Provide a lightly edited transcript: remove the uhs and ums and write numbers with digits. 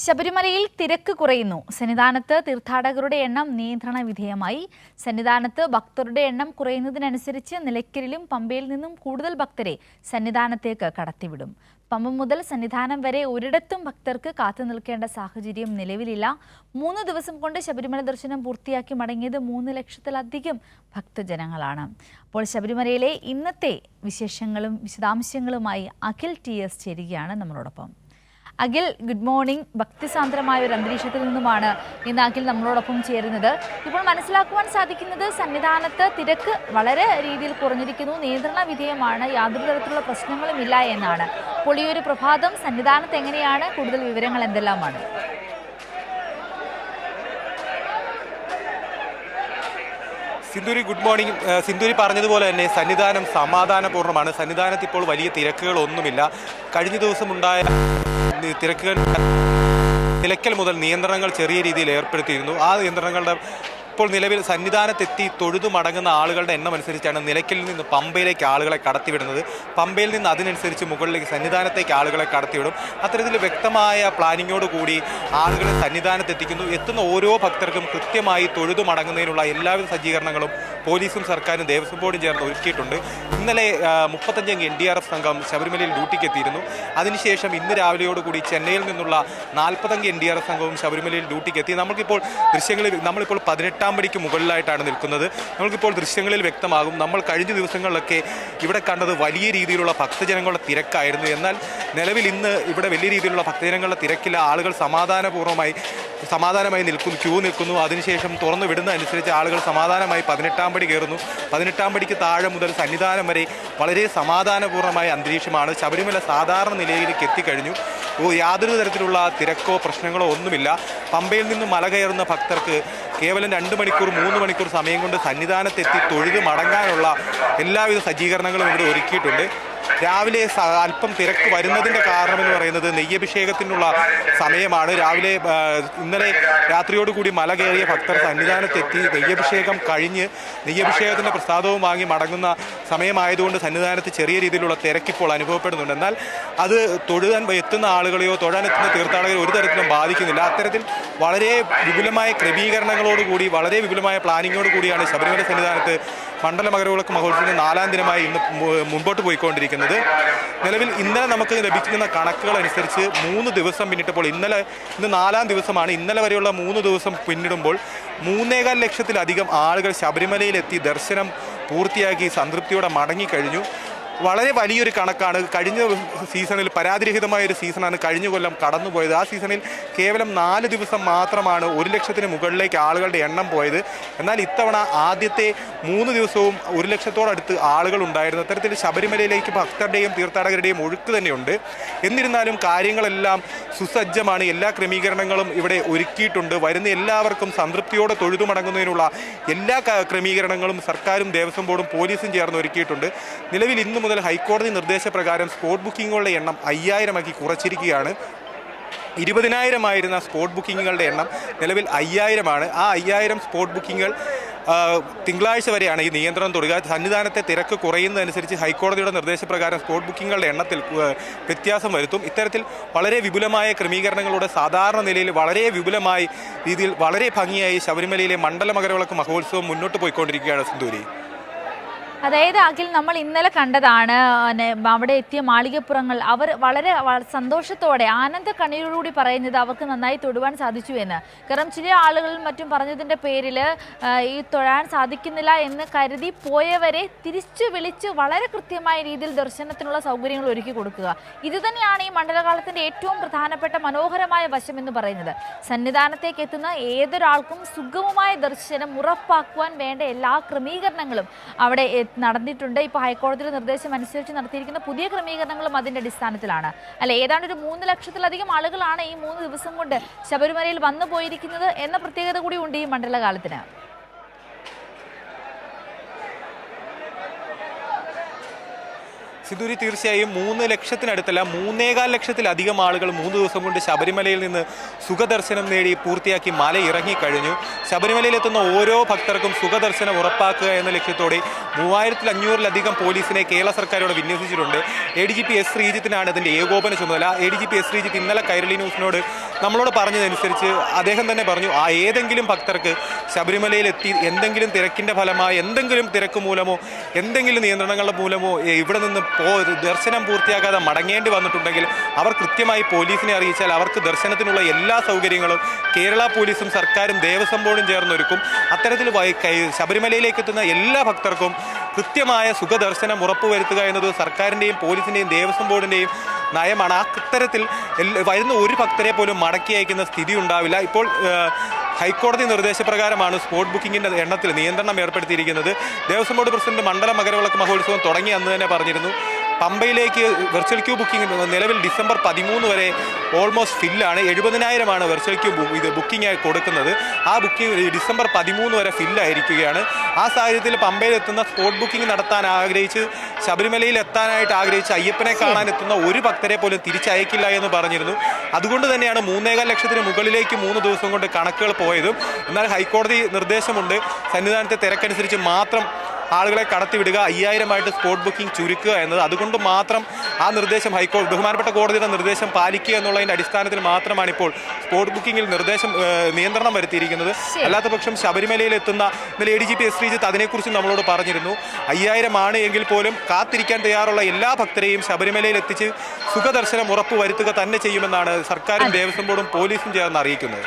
ശബരിമലയിൽ തിരക്ക് കുറയുന്നു. സന്നിധാനത്ത് തീർത്ഥാടകരുടെ എണ്ണം നിയന്ത്രണ വിധേയമായി. സന്നിധാനത്ത് ഭക്തരുടെ എണ്ണം കുറയുന്നതിനനുസരിച്ച് നിലയ്ക്കലിലും പമ്പയിൽ നിന്നും കൂടുതൽ ഭക്തരെ സന്നിധാനത്തേക്ക് കടത്തിവിടും. പമ്പ മുതൽ സന്നിധാനം വരെ ഒരിടത്തും ഭക്തർക്ക് കാത്തു നിൽക്കേണ്ട സാഹചര്യം നിലവിലില്ല. 3 ദിവസം കൊണ്ട് ശബരിമല ദർശനം പൂർത്തിയാക്കി മടങ്ങിയത് 3 ലക്ഷത്തിലധികം ഭക്തജനങ്ങളാണ്. അപ്പോൾ ശബരിമലയിലെ ഇന്നത്തെ വിശേഷങ്ങളും വിശദാംശങ്ങളുമായി അഖിൽ TS ചേരുകയാണ് നമ്മളോടൊപ്പം. Akhil, good morning. ഭക്തിസാന്ദ്രമായ ഒരു അന്തരീക്ഷത്തിൽ നിന്നുമാണ് ഇന്ന് അഖിൽ നമ്മളോടൊപ്പം ചേരുന്നത്. ഇപ്പോൾ മനസ്സിലാക്കുവാൻ സാധിക്കുന്നത് സന്നിധാനത്ത് തിരക്ക് വളരെ രീതിയിൽ കുറഞ്ഞിരിക്കുന്നു, നിയന്ത്രണ വിധേയമാണ്, യാതൊരു തരത്തിലുള്ള പ്രശ്നങ്ങളും ഇല്ല എന്നാണ്. അപ്പോൾ ഈ ഒരു പ്രഭാതം സന്നിധാനത്ത് എങ്ങനെയാണ്? കൂടുതൽ വിവരങ്ങൾ എന്തെല്ലാമാണ്? Sindhuri, good morning. സിന്ധൂരി പറഞ്ഞതുപോലെ തന്നെ സന്നിധാനം സമാധാനപൂർണ്ണമാണ്. സന്നിധാനത്ത് ഇപ്പോൾ വലിയ തിരക്കുകളൊന്നുമില്ല. കഴിഞ്ഞ ദിവസം ഉണ്ടായ തിരക്കുകൾ നിലയ്ക്കൽ മുതൽ നിയന്ത്രണങ്ങൾ ചെറിയ രീതിയിൽ ഏർപ്പെടുത്തിയിരുന്നു. ആ നിയന്ത്രണങ്ങളുടെ ഇപ്പോൾ നിലവിൽ സന്നിധാനത്തെത്തി തൊഴുതു മടങ്ങുന്ന ആളുകളുടെ എണ്ണം അനുസരിച്ചാണ് നിലയ്ക്കലിൽ നിന്ന് പമ്പയിലേക്ക് ആളുകളെ കടത്തിവിടുന്നത്. പമ്പയിൽ നിന്ന് അതിനനുസരിച്ച് മുകളിലേക്ക് സന്നിധാനത്തേക്ക് ആളുകളെ കടത്തിവിടും. അത്തരത്തിൽ വ്യക്തമായ പ്ലാനിങ്ങോടുകൂടി ആളുകളെ സന്നിധാനത്തെത്തിക്കുന്നു. എത്തുന്ന ഓരോ ഭക്തർക്കും കൃത്യമായി തൊഴുതു മടങ്ങുന്നതിനുള്ള എല്ലാവിധ സജ്ജീകരണങ്ങളും പോലീസും സർക്കാരും ദേവസ്വം ബോർഡും ചേർന്ന് ഒരുക്കിയിട്ടുണ്ട്. ഇന്നലെ 35 NDRF സംഘം ശബരിമലയിൽ ഡ്യൂട്ടിക്ക് എത്തിയിരുന്നു. അതിനുശേഷം ഇന്ന് രാവിലെയോടുകൂടി ചെന്നൈയിൽ നിന്നുള്ള 40 NDRF സംഘവും ശബരിമലയിൽ ഡ്യൂട്ടിക്ക് എത്തി. നമ്മളിപ്പോൾ നമ്മളിപ്പോൾ 18 പടിക്ക് മുകളിലായിട്ടാണ് നിൽക്കുന്നത്. നമുക്കിപ്പോൾ ദൃശ്യങ്ങളിൽ വ്യക്തമാകും. നമ്മൾ കഴിഞ്ഞ ദിവസങ്ങളിലൊക്കെ ഇവിടെ കണ്ടത് വലിയ രീതിയിലുള്ള ഭക്തജനങ്ങളുടെ തിരക്കായിരുന്നു. എന്നാൽ നിലവിൽ ഇന്ന് ഇവിടെ വലിയ രീതിയിലുള്ള ഭക്തജനങ്ങളുടെ തിരക്കില്ല. ആളുകൾ സമാധാനമായി നിൽക്കുന്നു, ക്യൂ നിൽക്കുന്നു. അതിനുശേഷം തുറന്നു വിടുന്നതനുസരിച്ച് ആളുകൾ സമാധാനമായി 18 പടി കയറുന്നു. 18 പടിക്ക് താഴെ മുതൽ സന്നിധാനം വരെ വളരെ സമാധാനപൂർണ്ണമായ അന്തരീക്ഷമാണ്. ശബരിമല സാധാരണ നിലയിലേക്ക് എത്തിക്കഴിഞ്ഞു. യാതൊരു തരത്തിലുള്ള തിരക്കോ പ്രശ്നങ്ങളോ ഒന്നുമില്ല. പമ്പയിൽ നിന്ന് മല കയറുന്ന ഭക്തർക്ക് കേവലം 2 മണിക്കൂർ 3 മണിക്കൂർ സമയം കൊണ്ട് സന്നിധാനത്തെത്തി തൊഴുത് മടങ്ങാനുള്ള എല്ലാവിധ സജ്ജീകരണങ്ങളും ഇവിടെ ഒരുക്കിയിട്ടുണ്ട്. രാവിലെ അല്പം തിരക്ക് വരുന്നതിൻ്റെ കാരണമെന്ന് പറയുന്നത് നെയ്യഭിഷേകത്തിനുള്ള സമയമാണ്. രാവിലെ ഇന്നലെ രാത്രിയോടുകൂടി മല കയറിയ ഭക്തർ സന്നിധാനത്തെത്തി നെയ്യഭിഷേകം കഴിഞ്ഞ് നെയ്യഭിഷേകത്തിൻ്റെ പ്രസാദവും വാങ്ങി മടങ്ങുന്ന സമയമായതുകൊണ്ട് സന്നിധാനത്ത് ചെറിയ രീതിയിലുള്ള തിരക്കിപ്പോൾ അനുഭവപ്പെടുന്നുണ്ട്. എന്നാൽ അത് തൊഴുതാൻ എത്തുന്ന ആളുകളെയോ തൊഴാനെത്തുന്ന തീർത്ഥാടകരെയോ ഒരു തരത്തിലും ബാധിക്കുന്നില്ല. അത്തരത്തിൽ വളരെ വിപുലമായ ക്രമീകരണങ്ങളോടുകൂടി വളരെ വിപുലമായ പ്ലാനിങ്ങോട് കൂടിയാണ് ശബരിമല സന്നിധാനത്ത് മണ്ഡല മകരവിളക്ക് മഹോത്സവത്തിന് 4ാം ദിനമായി ഇന്ന് മുമ്പോട്ട് പോയിക്കൊണ്ടിരിക്കുന്നത്. നിലവിൽ ഇന്നലെ നമുക്ക് ലഭിക്കുന്ന കണക്കുകൾ അനുസരിച്ച് 3 ദിവസം പിന്നിട്ടപ്പോൾ ഇന്ന് 4ാം ദിവസമാണ്. ഇന്നലെ വരെയുള്ള 3 ദിവസം പിന്നിടുമ്പോൾ 3.25 ലക്ഷത്തിലധികം ആളുകൾ ശബരിമലയിലെത്തി ദർശനം പൂർത്തിയാക്കി സംതൃപ്തിയോടെ മടങ്ങിക്കഴിഞ്ഞു. വളരെ വലിയൊരു കണക്കാണ്. കഴിഞ്ഞ സീസണിൽ പരാതിരഹിതമായ ഒരു സീസണാണ് കഴിഞ്ഞ കൊല്ലം കടന്നുപോയത്. ആ സീസണിൽ കേവലം 4 ദിവസം മാത്രമാണ് 1 ലക്ഷത്തിന് മുകളിലേക്ക് ആളുകളുടെ എണ്ണം പോയത്. എന്നാൽ ഇത്തവണ ആദ്യത്തെ 3 ദിവസവും 1 ലക്ഷത്തോടടുത്ത് ആളുകൾ ഉണ്ടായിരുന്നു. അത്തരത്തിൽ ശബരിമലയിലേക്ക് ഭക്തരുടെയും തീർത്ഥാടകരുടെയും ഒഴുക്ക് തന്നെയുണ്ട്. എന്നിരുന്നാലും കാര്യങ്ങളെല്ലാം സുസജ്ജമാണ്. എല്ലാ ക്രമീകരണങ്ങളും ഇവിടെ ഒരുക്കിയിട്ടുണ്ട്. വരുന്ന എല്ലാവർക്കും സംതൃപ്തിയോടെ തൊഴുതു മടങ്ങുന്നതിനുള്ള എല്ലാ ക്രമീകരണങ്ങളും സർക്കാരും ദേവസ്വം ബോർഡും പോലീസും ചേർന്ന് ഒരുക്കിയിട്ടുണ്ട്. നിലവിൽ ഇന്ന് മുതൽ ഹൈക്കോടതി നിർദ്ദേശപ്രകാരം സ്പോട്ട് ബുക്കിങ്ങുകളുടെ എണ്ണം 5000 കുറച്ചിരിക്കുകയാണ്. 20,000 ആയിരുന്ന സ്പോട്ട് ബുക്കിങ്ങുകളുടെ എണ്ണം നിലവിൽ 5000 ആ 5000 സ്പോട്ട് ബുക്കിങ്ങുകൾ തിങ്കളാഴ്ച വരെയാണ് ഈ നിയന്ത്രണം തുടരുക. സന്നിധാനത്തെ തിരക്ക് കുറയുന്നതനുസരിച്ച് ഹൈക്കോടതിയുടെ നിർദ്ദേശപ്രകാരം സ്പോട്ട് ബുക്കിങ്ങുകളുടെ എണ്ണത്തിൽ വ്യത്യാസം വരുത്തും. ഇത്തരത്തിൽ വളരെ വിപുലമായ ക്രമീകരണങ്ങളോടെ സാധാരണ നിലയിൽ വളരെ വിപുലമായ രീതിയിൽ വളരെ ഭംഗിയായി ശബരിമലയിലെ മണ്ഡല മകരവിളക്ക് മഹോത്സവം മുന്നോട്ട് പോയിക്കൊണ്ടിരിക്കുകയാണ്. സിന്ധൂരി, അതായത് അഖിൽ, നമ്മൾ ഇന്നലെ കണ്ടതാണ് അവിടെ എത്തിയ മാളികപ്പുറങ്ങൾ അവർ വളരെ സന്തോഷത്തോടെ ആനന്ദ കണ്ണീരോടുകൂടി പറയുന്നത് അവർക്ക് നന്നായി തൊടുവാൻ സാധിച്ചു എന്ന്. കാരണം ചില ആളുകളും മറ്റും പറഞ്ഞതിൻ്റെ പേരിൽ ഈ തൊഴാൻ സാധിക്കുന്നില്ല എന്ന് കരുതി പോയവരെ തിരിച്ചു വിളിച്ച് വളരെ കൃത്യമായ രീതിയിൽ ദർശനത്തിനുള്ള സൗകര്യങ്ങൾ ഒരുക്കി കൊടുക്കുക. ഇതുതന്നെയാണ് ഈ മണ്ഡലകാലത്തിൻ്റെ ഏറ്റവും പ്രധാനപ്പെട്ട മനോഹരമായ വശം എന്ന് പറയുന്നത്. സന്നിധാനത്തേക്ക് എത്തുന്ന ഏതൊരാൾക്കും സുഗമമായ ദർശനം ഉറപ്പാക്കുവാൻ വേണ്ട എല്ലാ ക്രമീകരണങ്ങളും അവിടെ നടന്നിട്ടുണ്ട്. ഇപ്പോൾ ഹൈക്കോടതിയുടെ നിർദ്ദേശം അനുസരിച്ച് നടത്തിയിരിക്കുന്ന പുതിയ ക്രമീകരണങ്ങളും അതിൻ്റെ അടിസ്ഥാനത്തിലാണ് അല്ലെ. ഏതാണ്ട് ഒരു 3 ലക്ഷത്തിലധികം ആളുകളാണ് ഈ 3 ദിവസം കൊണ്ട് ശബരിമലയിൽ വന്നു പോയിരിക്കുന്നത് എന്ന പ്രത്യേകത കൂടി ഉണ്ട് ഈ മണ്ഡലകാലത്തിന്. സിധുരി തീർച്ചയായും 3 ലക്ഷത്തിനടുത്തല്ല 3.25 ലക്ഷത്തിലധികം ആളുകൾ 3 ദിവസം കൊണ്ട് ശബരിമലയിൽ നിന്ന് സുഖദർശനം നേടി പൂർത്തിയാക്കി മല ഇറങ്ങിക്കഴിഞ്ഞു. ശബരിമലയിലെത്തുന്ന ഓരോ ഭക്തർക്കും സുഖദർശനം ഉറപ്പാക്കുക എന്ന ലക്ഷ്യത്തോടെ 3500-ലധികം പോലീസിനെ കേരള സർക്കാരോട് വിന്യസിച്ചിട്ടുണ്ട്. ADGP S. ശ്രീജിത്തിനാണ് ഇതിൻ്റെ ഏകോപന ചുമതല. ADGP S. ശ്രീജിത്ത് ഇന്നലെ കൈരളി ന്യൂസിനോട് നമ്മളോട് പറഞ്ഞതനുസരിച്ച് അദ്ദേഹം തന്നെ പറഞ്ഞു, ഏതെങ്കിലും ഭക്തർക്ക് ശബരിമലയിലെത്തി എന്തെങ്കിലും തിരക്കിൻ്റെ ഫലമായി എന്തെങ്കിലും തിരക്ക് മൂലമോ എന്തെങ്കിലും നിയന്ത്രണങ്ങളുടെ മൂലമോ ഇവിടെ നിന്ന് ദർശനം പൂർത്തിയാക്കാതെ മടങ്ങേണ്ടി വന്നിട്ടുണ്ടെങ്കിൽ അവർ കൃത്യമായി പോലീസിനെ അറിയിച്ചാൽ അവർക്ക് ദർശനത്തിനുള്ള എല്ലാ സൗകര്യങ്ങളും കേരള പോലീസും സർക്കാരും ദേവസ്വം ബോർഡും ചേർന്നൊരുക്കും. അത്തരത്തിൽ ശബരിമലയിലേക്ക് എത്തുന്ന എല്ലാ ഭക്തർക്കും കൃത്യമായ സുഖദർശനം ഉറപ്പുവരുത്തുക എന്നത് സർക്കാരിൻ്റെയും പോലീസിൻ്റെയും ദേവസ്വം ബോർഡിൻ്റെയും നയമാണ്. ആ തരത്തിൽ വരുന്ന ഒരു ഭക്തരെ പോലും മടക്കി അയക്കുന്ന സ്ഥിതി ഉണ്ടാവില്ല. ഇപ്പോൾ ഹൈക്കോടതി നിർദ്ദേശപ്രകാരമാണ് സ്പോട്ട് ബുക്കിങ്ങിൻ്റെ എണ്ണത്തിൽ നിയന്ത്രണം ഏർപ്പെടുത്തിയിരിക്കുന്നത്. ദേവസ്വം ബോർഡ് പ്രസിഡന്റ് മണ്ഡല മകരവിളക്ക് മഹോത്സവം തുടങ്ങി അന്ന് തന്നെ പറഞ്ഞിരുന്നു, പമ്പയിലേക്ക് വെർച്വൽ ക്യൂ ബുക്കിംഗ് നിലവിൽ ഡിസംബർ 13 വരെ ഓൾമോസ്റ്റ് ഫില്ലാണ്. 70,000-ആണ് വെർച്വൽ ക്യൂ ബുക്കിംഗ് ആയി കൊടുക്കുന്നത്. ആ ബുക്കിംഗ് ഡിസംബർ 13 വരെ ഫില്ലായിരിക്കുകയാണ്. ആ സാഹചര്യത്തിൽ പമ്പയിലെത്തുന്ന സ്പോട്ട് ബുക്കിംഗ് നടത്താൻ ആഗ്രഹിച്ച് ശബരിമലയിൽ എത്താനായിട്ട് ആഗ്രഹിച്ച് അയ്യപ്പനെ കാണാൻ എത്തുന്ന ഒരു ഭക്തരെ പോലും തിരിച്ചയക്കില്ല എന്ന് പറഞ്ഞിരുന്നു. അതുകൊണ്ട് തന്നെയാണ് 3.25 ലക്ഷത്തിന് മുകളിലേക്ക് 3 ദിവസം കൊണ്ട് കണക്കുകൾ പോയതും. എന്നാൽ ഹൈക്കോടതി നിർദ്ദേശമുണ്ട്, സന്നിധാനത്തെ തിരക്കനുസരിച്ച് മാത്രം ആളുകളെ കടത്തിവിടുക, 5000-ആയിട്ട് സ്പോട്ട് ബുക്കിംഗ് ചുരുക്കുക എന്നത്. അതുകൊണ്ട് മാത്രം ആ നിർദ്ദേശം ബഹുമാനപ്പെട്ട കോടതിയുടെ നിർദ്ദേശം പാലിക്കുക എന്നുള്ളതിൻ്റെ അടിസ്ഥാനത്തിൽ മാത്രമാണ് ഇപ്പോൾ സ്പോട്ട് ബുക്കിങ്ങിൽ നിയന്ത്രണം വരുത്തിയിരിക്കുന്നത്. അല്ലാത്ത പക്ഷം ശബരിമലയിൽ എത്തുന്ന ഇന്നലെ ADGP S. ശ്രീജിത്ത് അതിനെക്കുറിച്ച് നമ്മളോട് പറഞ്ഞിരുന്നു. 5000 ആണ് എങ്കിൽ പോലും കാത്തിരിക്കാൻ തയ്യാറുള്ള എല്ലാ ഭക്തരെയും ശബരിമലയിൽ എത്തിച്ച് സുഖദർശനം ഉറപ്പുവരുത്തുക തന്നെ ചെയ്യുമെന്നാണ് സർക്കാരും ദേവസ്വം ബോർഡും പോലീസും ചേർന്ന് അറിയിക്കുന്നത്.